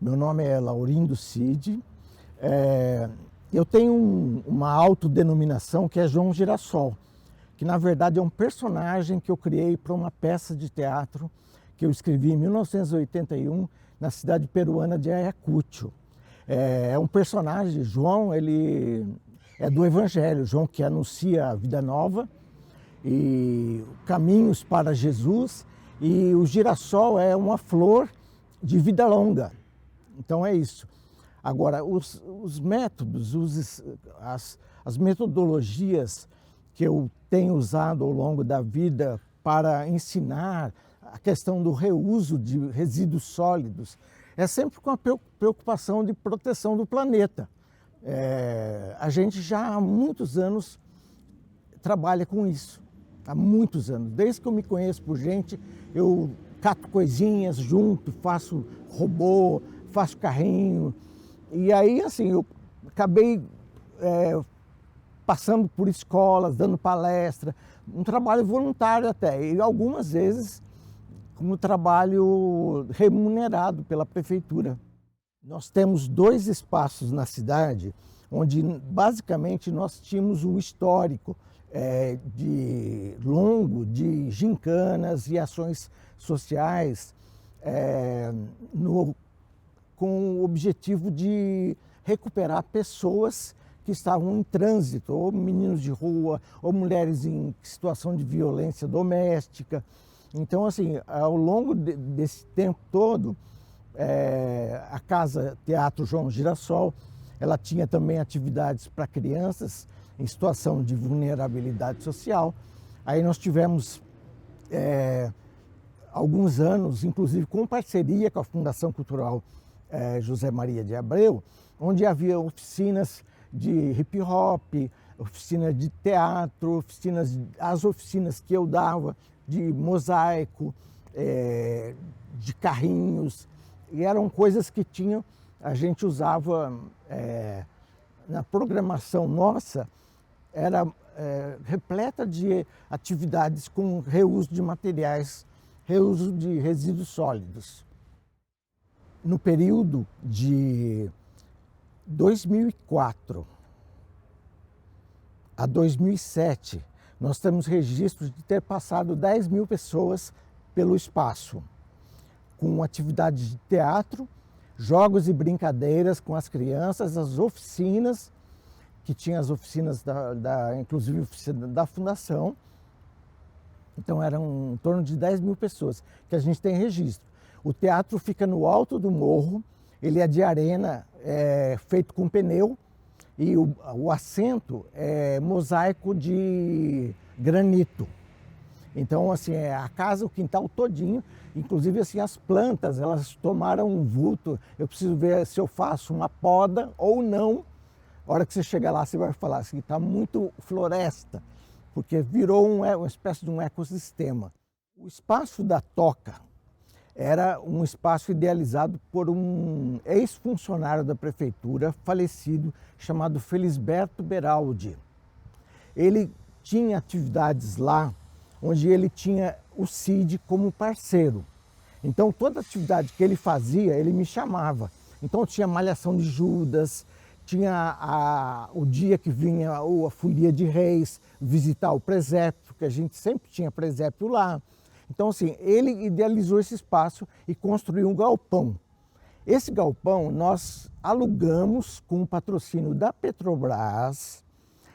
Meu nome é Laurindo Cid. Eu tenho uma autodenominação que é João Girassol, que na verdade é um personagem que eu criei para uma peça de teatro que eu escrevi em 1981 na cidade peruana de Ayacucho. É um personagem, João, ele é do Evangelho, João que anuncia a vida nova e caminhos para Jesus, e o girassol é uma flor de vida longa. Então é isso. Agora, os métodos, as metodologias que eu tenho usado ao longo da vida para ensinar a questão do reuso de resíduos sólidos é sempre com a preocupação de proteção do planeta. A gente já há muitos anos trabalha com isso, há muitos anos. Desde que eu me conheço por gente, eu cato coisinhas junto, faço robô, faço carrinho. E aí, assim, eu acabei passando por escolas, dando palestra, um trabalho voluntário até, e algumas vezes como trabalho remunerado pela prefeitura. Nós temos 2 espaços na cidade, onde basicamente nós tínhamos um histórico longo de gincanas e ações sociais com o objetivo de recuperar pessoas que estavam em trânsito, ou meninos de rua, ou mulheres em situação de violência doméstica. Então, assim, ao longo desse tempo todo, a Casa Teatro João Girassol, ela tinha também atividades para crianças em situação de vulnerabilidade social. Aí nós tivemos alguns anos, inclusive com parceria com a Fundação Cultural José Maria de Abreu, onde havia oficinas de hip hop, oficinas de teatro, as oficinas que eu dava de mosaico, de carrinhos, e eram coisas que a gente usava na programação nossa, era repleta de atividades com reuso de materiais, reuso de resíduos sólidos. No período de 2004 a 2007, nós temos registros de ter passado 10 mil pessoas pelo espaço, com atividades de teatro, jogos e brincadeiras com as crianças, as oficinas, que tinha as oficinas, inclusive a oficina da Fundação. Então eram em torno de 10 mil pessoas que a gente tem registro. O teatro fica no alto do morro, ele é de arena, feito com pneu, e o assento é mosaico de granito. Então, assim, a casa, o quintal todinho, inclusive assim, as plantas, elas tomaram um vulto. Eu preciso ver se eu faço uma poda ou não. A hora que você chegar lá, você vai falar assim, está muito floresta, porque virou uma espécie de um ecossistema. O espaço da Toca era um espaço idealizado por um ex-funcionário da prefeitura, falecido, chamado Felisberto Beraldi. Ele tinha atividades lá, onde ele tinha o Cid como parceiro. Então, toda atividade que ele fazia, ele me chamava. Então, tinha Malhação de Judas, tinha o dia que vinha a Folia de Reis visitar o presépio, que a gente sempre tinha presépio lá. Então, assim, ele idealizou esse espaço e construiu um galpão. Esse galpão nós alugamos com o patrocínio da Petrobras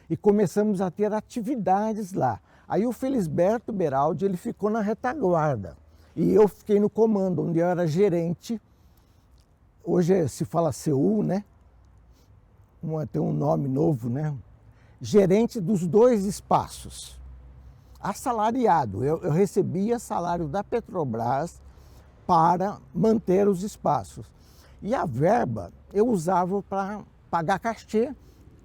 e começamos a ter atividades lá. Aí o Felisberto Beraldi, ele ficou na retaguarda e eu fiquei no comando, onde eu era gerente. Hoje se fala CU, né? Tem um nome novo, né? Gerente dos 2 espaços. Assalariado, eu recebia salário da Petrobras para manter os espaços. E a verba eu usava para pagar cachê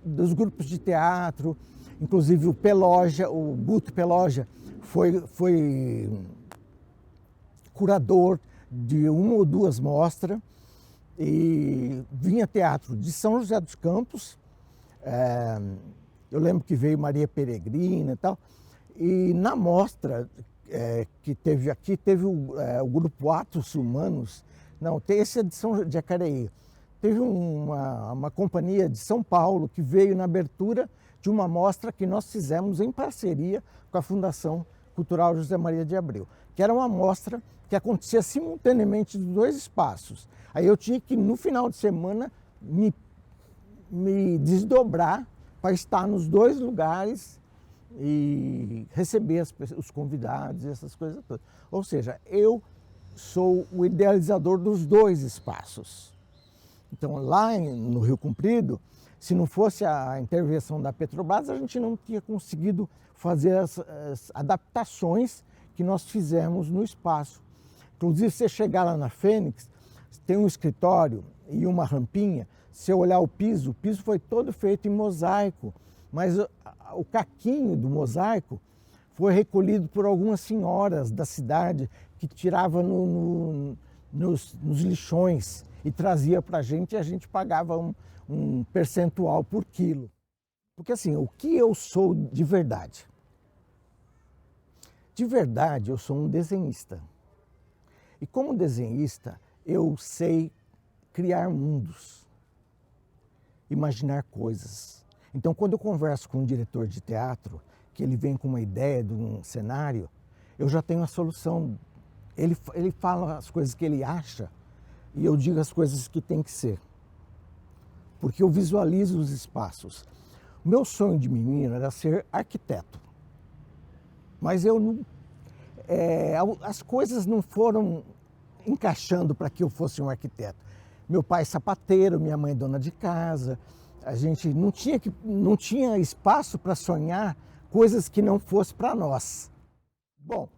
dos grupos de teatro, inclusive o Peloja, o Guto Peloja, foi curador de 1 ou 2 mostras, e vinha teatro de São José dos Campos, eu lembro que veio Maria Peregrina e tal, e na mostra que teve aqui, teve o grupo Atos Humanos, Não, esse é de São Jacareí. Teve uma companhia de São Paulo que veio na abertura de uma mostra que nós fizemos em parceria com a Fundação Cultural José Maria de Abreu, que era uma mostra que acontecia simultaneamente nos dois espaços. Aí eu tinha que, no final de semana, me desdobrar para estar nos dois lugares e receber os convidados e essas coisas todas. Ou seja, eu sou o idealizador dos dois espaços. Então, lá no Rio Comprido, se não fosse a intervenção da Petrobras, a gente não tinha conseguido fazer as adaptações que nós fizemos no espaço. Inclusive, se você chegar lá na Fênix, tem um escritório e uma rampinha. Se eu olhar o piso foi todo feito em mosaico, mas o caquinho do mosaico foi recolhido por algumas senhoras da cidade que tirava nos lixões e trazia para a gente, e a gente pagava um percentual por quilo. Porque assim, o que eu sou de verdade? De verdade, eu sou um desenhista. E como desenhista, eu sei criar mundos, imaginar coisas. Então, quando eu converso com um diretor de teatro, que ele vem com uma ideia de um cenário, eu já tenho a solução. Ele fala as coisas que ele acha e eu digo as coisas que tem que ser. Porque eu visualizo os espaços. O meu sonho de menino era ser arquiteto. Mas eu não, as coisas não foram encaixando para que eu fosse um arquiteto. Meu pai sapateiro, minha mãe dona de casa. A gente não tinha espaço para sonhar coisas que não fossem para nós. Bom,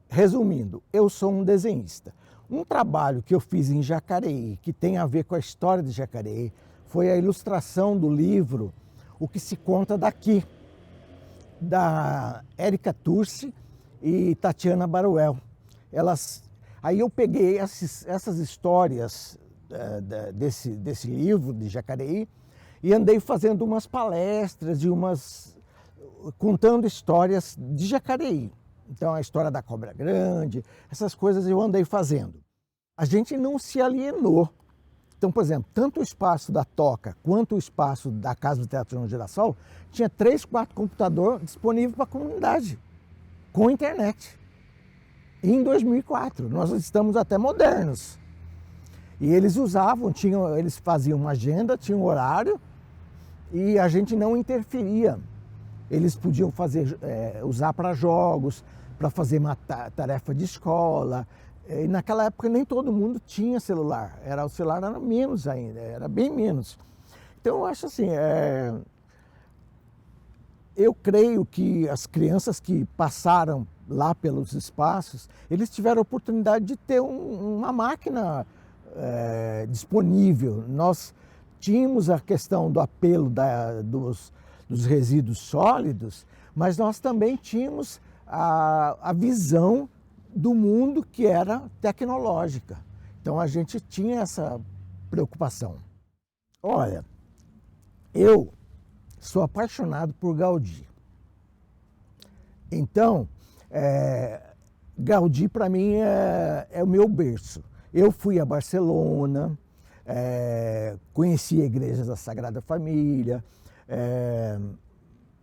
resumindo, eu sou um desenhista. Um trabalho que eu fiz em Jacareí, que tem a ver com a história de Jacareí, foi a ilustração do livro O que se conta daqui, da Érica Turci e Tatiana Baruel. Aí eu peguei essas histórias desse livro de Jacareí e andei fazendo umas palestras e contando histórias de Jacareí. Então a história da Cobra Grande, essas coisas eu andei fazendo. A gente não se alienou. Então, por exemplo, tanto o espaço da Toca quanto o espaço da Casa do Teatro João Girassol tinha 3, 4 computadores disponíveis para a comunidade, com internet. E em 2004, nós estamos até modernos. E eles eles faziam uma agenda, tinham um horário e a gente não interferia. Eles podiam usar para jogos, para fazer uma tarefa de escola. E naquela época nem todo mundo tinha celular. O celular era menos ainda, era bem menos. Então eu acho assim, eu creio que as crianças que passaram lá pelos espaços, eles tiveram a oportunidade de ter uma máquina disponível. Nós tínhamos a questão do apelo dos resíduos sólidos, mas nós também tínhamos a visão do mundo que era tecnológica. Então a gente tinha essa preocupação. Olha, eu sou apaixonado por Gaudí. Então, Gaudí para mim é o meu berço. Eu fui a Barcelona, conheci a Igreja da Sagrada Família,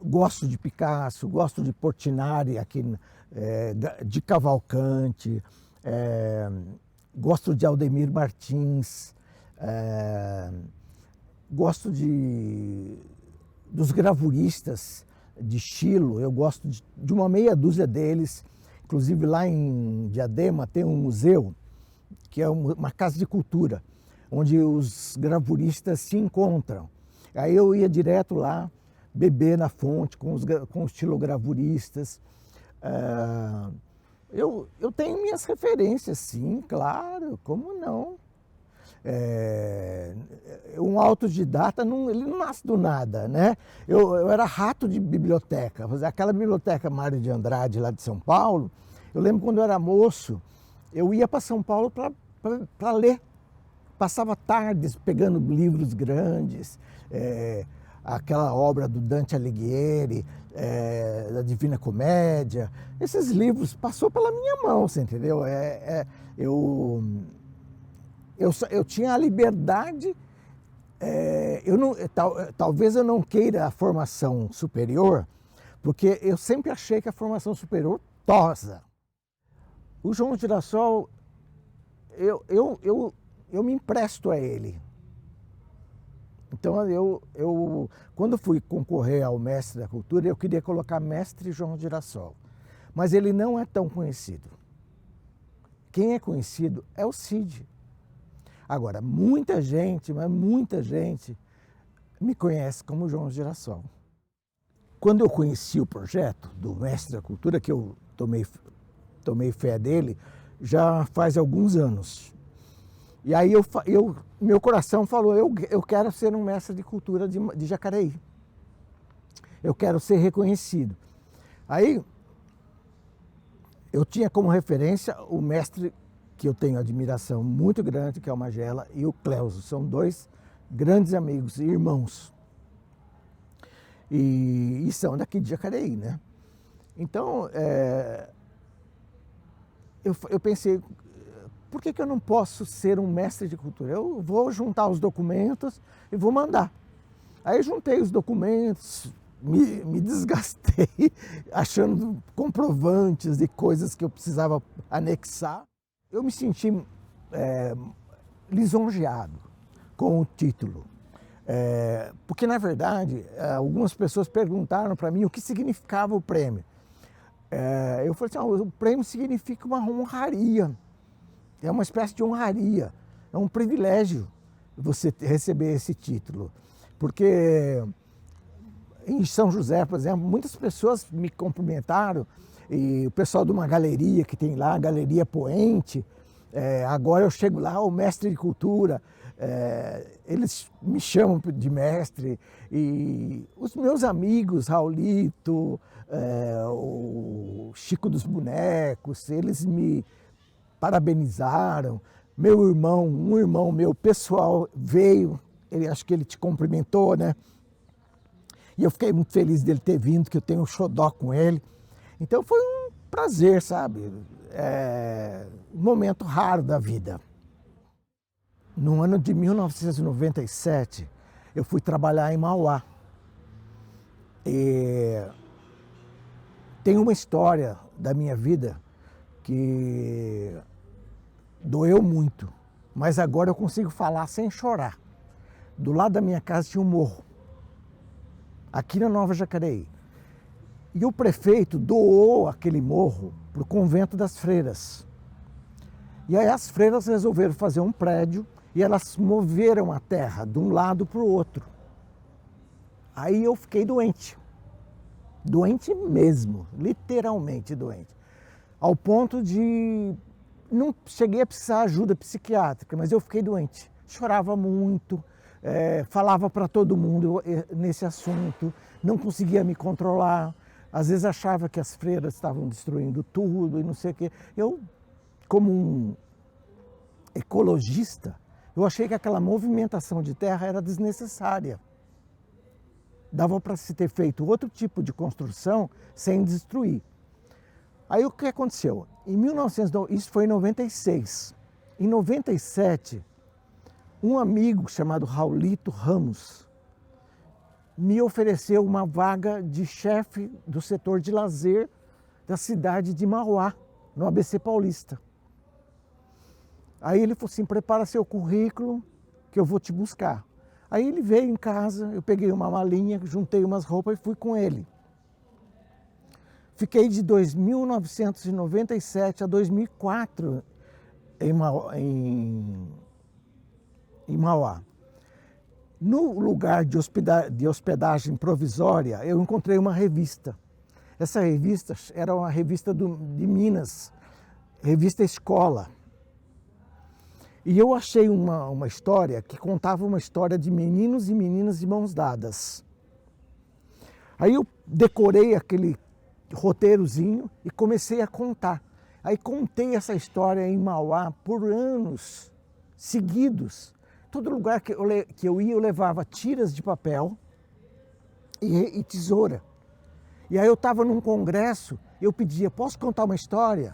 gosto de Picasso, gosto de Portinari, de Cavalcante, gosto de Aldemir Martins, gosto dos gravuristas de estilo, eu gosto de uma meia dúzia deles. Inclusive lá em Diadema tem um museu, que é uma casa de cultura, onde os gravuristas se encontram. Aí eu ia direto lá, beber na fonte com os estilogravuristas. Eu tenho minhas referências, sim, claro, como não? Um autodidata, ele não nasce do nada, né? Eu era rato de biblioteca. Aquela biblioteca Mário de Andrade, lá de São Paulo, eu lembro quando eu era moço, eu ia para São Paulo para ler. Passava tardes pegando livros grandes, aquela obra do Dante Alighieri, da Divina Comédia. Esses livros passou pela minha mão, você entendeu? eu tinha a liberdade, talvez eu não queira a formação superior, porque eu sempre achei que a formação superior tosa. O João Girassol, eu me empresto a ele. Então, quando fui concorrer ao Mestre da Cultura, eu queria colocar Mestre João Girassol. Mas ele não é tão conhecido. Quem é conhecido é o Cid. Agora, muita gente, mas muita gente, me conhece como João Girassol. Quando eu conheci o projeto do Mestre da Cultura, que eu tomei fé dele, já faz alguns anos. E aí meu coração falou, eu quero ser um mestre de cultura de Jacareí. Eu quero ser reconhecido. Aí eu tinha como referência o mestre que eu tenho admiração muito grande, que é o Magela, e o Cleuso. São dois grandes amigos e irmãos. E são daqui de Jacareí, né? Então, eu pensei, por que eu não posso ser um mestre de cultura? Eu vou juntar os documentos e vou mandar. Aí juntei os documentos, me desgastei achando comprovantes de coisas que eu precisava anexar. Eu me senti lisonjeado com o título. Porque, na verdade, algumas pessoas perguntaram para mim o que significava o prêmio. Eu falei assim, o prêmio significa uma honraria. É uma espécie de honraria, é um privilégio você receber esse título. Porque em São José, por exemplo, muitas pessoas me cumprimentaram, e o pessoal de uma galeria que tem lá, a Galeria Poente, agora eu chego lá, o mestre de cultura, eles me chamam de mestre, e os meus amigos, Raulito, o Chico dos Bonecos, eles me parabenizaram. Meu irmão, um irmão meu pessoal veio, acho que ele te cumprimentou, né? E eu fiquei muito feliz dele ter vindo, que eu tenho um xodó com ele. Então foi um prazer, sabe? Um momento raro da vida. No ano de 1997, eu fui trabalhar em Mauá. E tem uma história da minha vida que doeu muito, mas agora eu consigo falar sem chorar. Do lado da minha casa tinha um morro, aqui na Nova Jacareí. E o prefeito doou aquele morro para o Convento das Freiras. E aí as freiras resolveram fazer um prédio e elas moveram a terra de um lado para o outro. Aí eu fiquei doente. Doente mesmo, literalmente doente. Ao ponto de... não cheguei a precisar de ajuda psiquiátrica, mas eu fiquei doente. Chorava muito, falava para todo mundo nesse assunto, não conseguia me controlar. Às vezes achava que as freiras estavam destruindo tudo e não sei o quê. Eu, como um ecologista, eu achei que aquela movimentação de terra era desnecessária. Dava para se ter feito outro tipo de construção sem destruir. Aí o que aconteceu? Isso foi em 96. Em 97, um amigo chamado Raulito Ramos me ofereceu uma vaga de chefe do setor de lazer da cidade de Mauá, no ABC Paulista. Aí ele falou assim, prepara seu currículo que eu vou te buscar. Aí ele veio em casa, eu peguei uma malinha, juntei umas roupas e fui com ele. Fiquei de 1997 a 2004 em Mauá. No lugar de hospedagem provisória, eu encontrei uma revista. Essa revista era uma revista de Minas, revista Escola. E eu achei uma história que contava uma história de meninos e meninas de mãos dadas. Aí eu decorei aquele roteirozinho e comecei a contar. Aí contei essa história em Mauá por anos seguidos. Todo lugar que eu ia, eu levava tiras de papel e tesoura. E aí eu estava num congresso, eu pedia, posso contar uma história?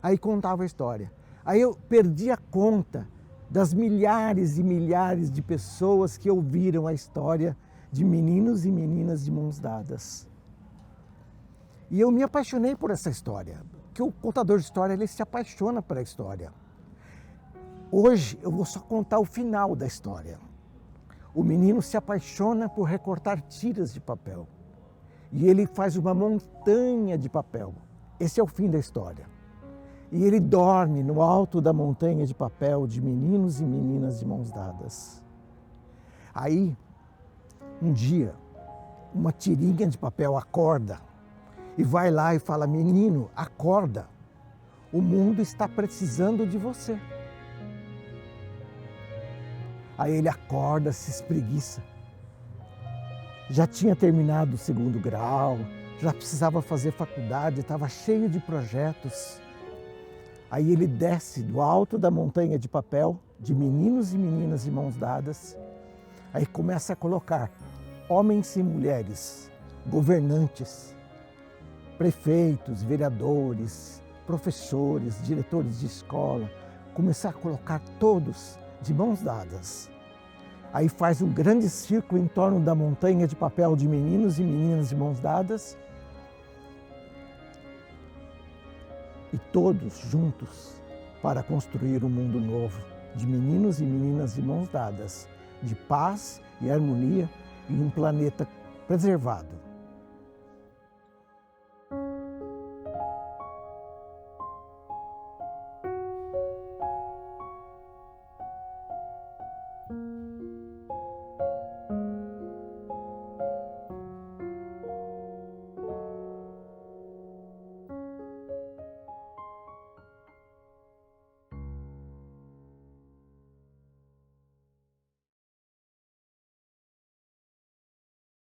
Aí contava a história. Aí eu perdi a conta das milhares e milhares de pessoas que ouviram a história de meninos e meninas de mãos dadas. E eu me apaixonei por essa história, porque o contador de história, ele se apaixona pela história. Hoje eu vou só contar o final da história. O menino se apaixona por recortar tiras de papel. E ele faz uma montanha de papel. Esse é o fim da história. E ele dorme no alto da montanha de papel de meninos e meninas de mãos dadas. Aí, um dia, uma tirinha de papel acorda e vai lá e fala: menino, acorda, o mundo está precisando de você. Aí ele acorda, se espreguiça. Já tinha terminado o 2º grau, já precisava fazer faculdade, estava cheio de projetos. Aí ele desce do alto da montanha de papel, de meninos e meninas de mãos dadas. Aí começa a colocar homens e mulheres, governantes, prefeitos, vereadores, professores, diretores de escola, começar a colocar todos de mãos dadas. Aí faz um grande círculo em torno da montanha de papel de meninos e meninas de mãos dadas. E todos juntos para construir um mundo novo, de meninos e meninas de mãos dadas, de paz e harmonia e um planeta preservado.